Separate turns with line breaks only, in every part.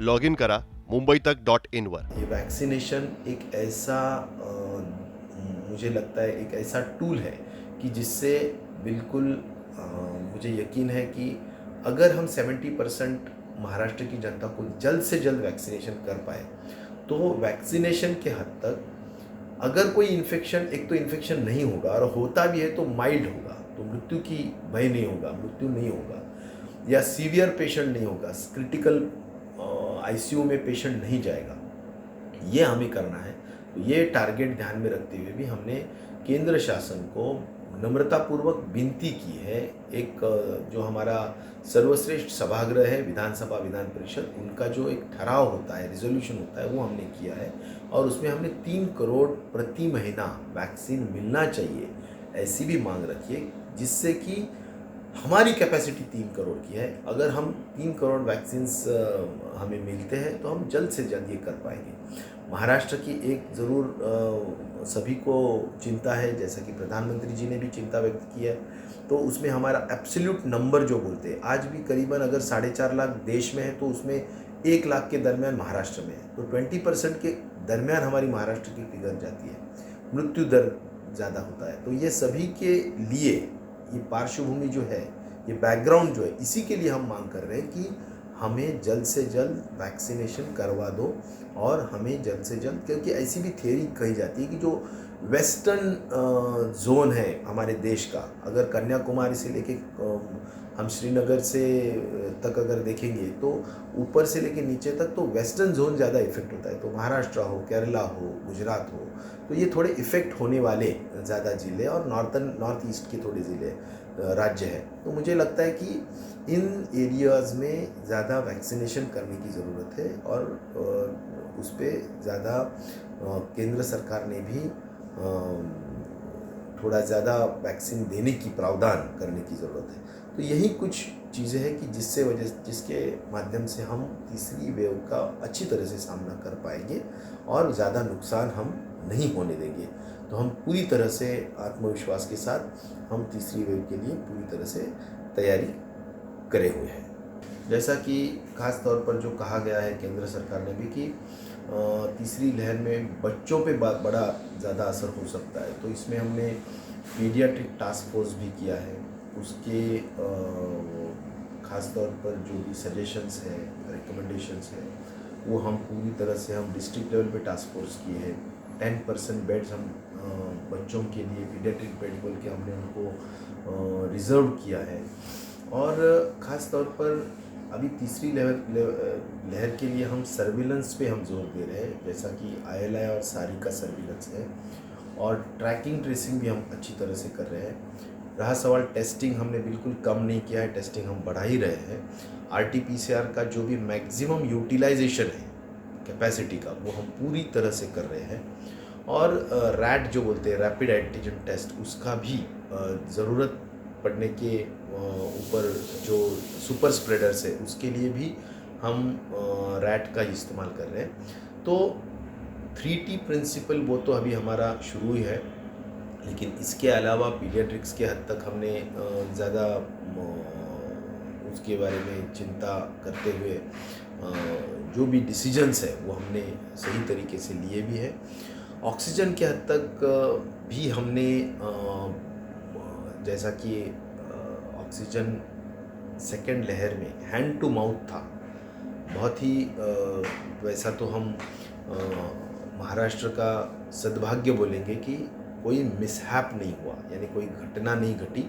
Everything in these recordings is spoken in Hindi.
लॉग इन करा मुंबईतक.in वर.
ये वैक्सीनेशन एक ऐसा मुझे लगता है एक ऐसा टूल है कि जिससे बिल्कुल मुझे यकीन है कि अगर हम 70% महाराष्ट्र की जनता को जल्द से जल्द वैक्सीनेशन कर पाए तो वैक्सीनेशन के हद तक अगर कोई इन्फेक्शन, एक तो इन्फेक्शन नहीं होगा और होता भी है तो माइल्ड होगा, तो मृत्यु की भय नहीं होगा, मृत्यु नहीं होगा या सीवियर पेशेंट नहीं होगा, क्रिटिकल आईसीयू में पेशेंट नहीं जाएगा, ये हमें करना है। तो ये टारगेट ध्यान में रखते हुए भी हमने केंद्र शासन को नम्रतापूर्वक विनती की है। एक जो हमारा सर्वश्रेष्ठ सभागृह है विधानसभा विधान परिषद, उनका जो एक ठराव होता है, रिजोल्यूशन होता है, वो हमने किया है और उसमें हमने 3 करोड़ प्रति महीना वैक्सीन मिलना चाहिए ऐसी भी मांग रखी है, जिससे कि हमारी कैपेसिटी 3 करोड़ की है। अगर हम 3 करोड़ वैक्सीन्स हमें मिलते हैं तो हम जल्द से जल्द ये कर पाएंगे। महाराष्ट्र की एक ज़रूर सभी को चिंता है, जैसा कि प्रधानमंत्री जी ने भी चिंता व्यक्त की है, तो उसमें हमारा एब्सोल्यूट नंबर जो बोलते हैं, आज भी करीबन अगर 4.5 लाख देश में है तो उसमें 1 लाख के दरमियान महाराष्ट्र में है, तो 20% के दरमियान हमारी महाराष्ट्र की फिगर जाती है, मृत्यु दर ज़्यादा होता है। तो ये सभी के लिए ये पार्श्वभूमि जो है, ये बैकग्राउंड जो है, इसी के लिए हम मांग कर रहे हैं कि हमें जल्द से जल्द वैक्सीनेशन करवा दो और हमें जल्द से जल्द, क्योंकि ऐसी भी थियरी कही जाती है कि जो वेस्टर्न जोन है हमारे देश का, अगर कन्याकुमारी से लेके हम श्रीनगर से तक अगर देखेंगे तो ऊपर से लेके नीचे तक तो वेस्टर्न जोन ज़्यादा इफेक्ट होता है। तो महाराष्ट्र हो, केरला हो, गुजरात हो, तो ये थोड़े इफ़ेक्ट होने वाले ज़्यादा ज़िले और नॉर्थ ईस्ट के थोड़े ज़िले राज्य है। तो मुझे लगता है कि इन एरियाज़ में ज़्यादा वैक्सीनेशन करने की ज़रूरत है और उस पर ज़्यादा केंद्र सरकार ने भी थोड़ा ज़्यादा वैक्सीन देने की प्रावधान करने की ज़रूरत है। तो यही कुछ चीज़ें हैं कि जिसके माध्यम से हम तीसरी वेव का अच्छी तरह से सामना कर पाएंगे और ज़्यादा नुकसान हम नहीं होने देंगे। तो हम पूरी तरह से आत्मविश्वास के साथ हम तीसरी वेव के लिए पूरी तरह से तैयारी करे हुए हैं। जैसा कि खास तौर पर जो कहा गया है केंद्र सरकार ने भी कि तीसरी लहर में बच्चों पे बड़ा ज़्यादा असर हो सकता है, तो इसमें हमने पीडियाट्रिक टास्क फोर्स भी किया है। उसके खास तौर पर जो भी सजेशंस हैं, रिकमेंडेशंस हैं, वो हम पूरी तरह से हम डिस्ट्रिक्ट लेवल पे टास्क फोर्स किए हैं। 10% बेड्स हम बच्चों के लिए पीडियाट्रिक बेड बोल के हमने उनको रिज़र्व किया है। और ख़ास तौर पर अभी तीसरी लहर के लिए हम सर्विलेंस पे हम जोर दे रहे हैं, जैसा कि ILI और सारी का सर्विलेंस है और ट्रैकिंग ट्रेसिंग भी हम अच्छी तरह से कर रहे हैं। रहा सवाल टेस्टिंग, हमने बिल्कुल कम नहीं किया है, टेस्टिंग हम बढ़ा ही रहे हैं। RT-PCR का जो भी मैक्सिमम यूटिलाइजेशन है कैपेसिटी का, वो हम पूरी तरह से कर रहे हैं। और रैट जो बोलते हैं, रैपिड एंटीजन टेस्ट, उसका भी ज़रूरत पड़ने के ऊपर जो सुपर स्प्रेडर्स है उसके लिए भी हम रैट का इस्तेमाल कर रहे हैं। तो 3T प्रिंसिपल वो तो अभी हमारा शुरू ही है, लेकिन इसके अलावा पीडियाट्रिक्स के हद तक हमने ज़्यादा उसके बारे में चिंता करते हुए जो भी डिसीजंस है वो हमने सही तरीके से लिए भी है। ऑक्सीजन के हद तक भी हमने जैसा कि ऑक्सीजन सेकेंड लहर में हैंड टू माउथ था, बहुत ही वैसा तो हम महाराष्ट्र का सद्भाग्य बोलेंगे कि कोई मिसहैप नहीं हुआ, यानी कोई घटना नहीं घटी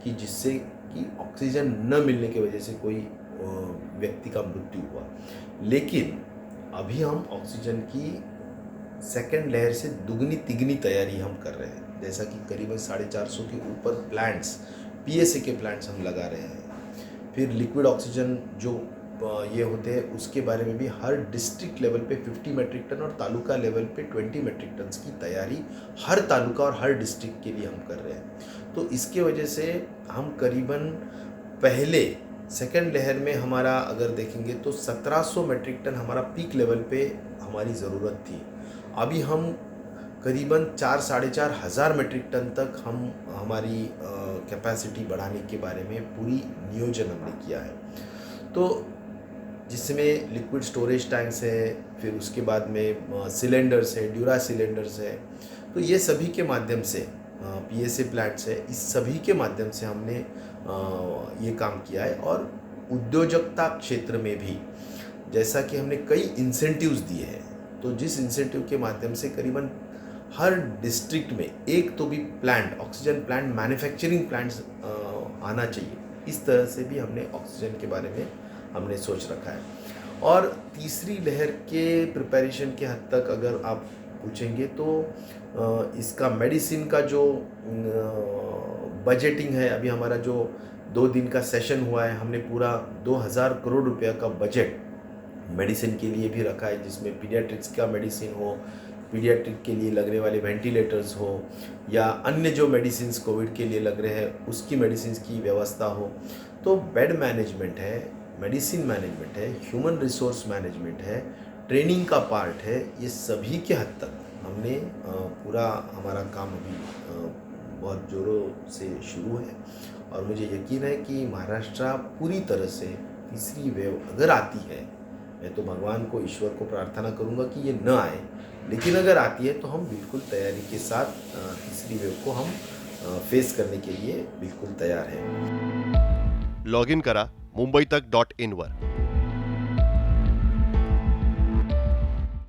कि जिससे कि ऑक्सीजन न मिलने की वजह से कोई व्यक्ति का मृत्यु हुआ। लेकिन अभी हम ऑक्सीजन की सेकेंड लहर से दुगनी तिगनी तैयारी हम कर रहे हैं, जैसा कि करीबन 450 के ऊपर प्लांट्स, PSA के प्लांट्स हम लगा रहे हैं। फिर लिक्विड ऑक्सीजन जो ये होते हैं उसके बारे में भी हर डिस्ट्रिक्ट लेवल पे 50 मेट्रिक टन और तालुका लेवल पे 20 मेट्रिक टन की तैयारी हर तालुका और हर डिस्ट्रिक्ट के लिए हम कर रहे हैं। तो इसके वजह से हम करीबन पहले सेकेंड लहर में हमारा अगर देखेंगे तो 1700 मेट्रिक टन हमारा पीक लेवल पे हमारी ज़रूरत थी। अभी हम करीबन 4-4.5 हज़ार मेट्रिक टन तक हम हमारी कैपेसिटी बढ़ाने के बारे में पूरी नियोजन हमने किया है। तो जिसमें लिक्विड स्टोरेज टैंक्स है, फिर उसके बाद में सिलेंडर्स है, ड्यूरा सिलेंडर्स है। तो ये सभी के माध्यम से पीएसए प्लांट्स है, इस सभी के माध्यम से हमने ये काम किया है। और उद्योजकता क्षेत्र में भी जैसा कि हमने कई इंसेंटिव्स दिए हैं, तो जिस इंसेंटिव के माध्यम से करीबन हर डिस्ट्रिक्ट में एक तो भी plant, oxygen plant, manufacturing plants आना चाहिए, इस तरह से भी हमने ऑक्सीजन के बारे में हमने सोच रखा है। और तीसरी लहर के प्रिपरेशन के हद तक अगर आप पूछेंगे तो इसका मेडिसिन का जो बजटिंग है, अभी हमारा जो 2 दिन का सेशन हुआ है, हमने पूरा 2000 करोड़ रुपया का बजट मेडिसिन के लिए भी रखा है, जिसमें पीडियाट्रिक्स का मेडिसिन हो, पीडियाट्रिक के लिए लगने वाले वेंटिलेटर्स हो, या अन्य जो मेडिसिन कोविड के लिए लग रहे हैं उसकी मेडिसिन की व्यवस्था हो। तो बेड मैनेजमेंट है, मेडिसिन मैनेजमेंट है, ह्यूमन रिसोर्स मैनेजमेंट है, ट्रेनिंग का पार्ट है, ये सभी के हद तक हमने पूरा हमारा काम अभी बहुत ज़ोरों से शुरू है। और मुझे यकीन है कि महाराष्ट्र पूरी तरह से तीसरी वेव अगर आती है, मैं तो भगवान को, ईश्वर को प्रार्थना करूंगा कि ये न आए, लेकिन अगर आती है तो हम बिल्कुल तैयारी के साथ तीसरी वेव को हम फेस करने के लिए बिल्कुल तैयार हैं।
लॉग इन करा मुंबईतक.in वर.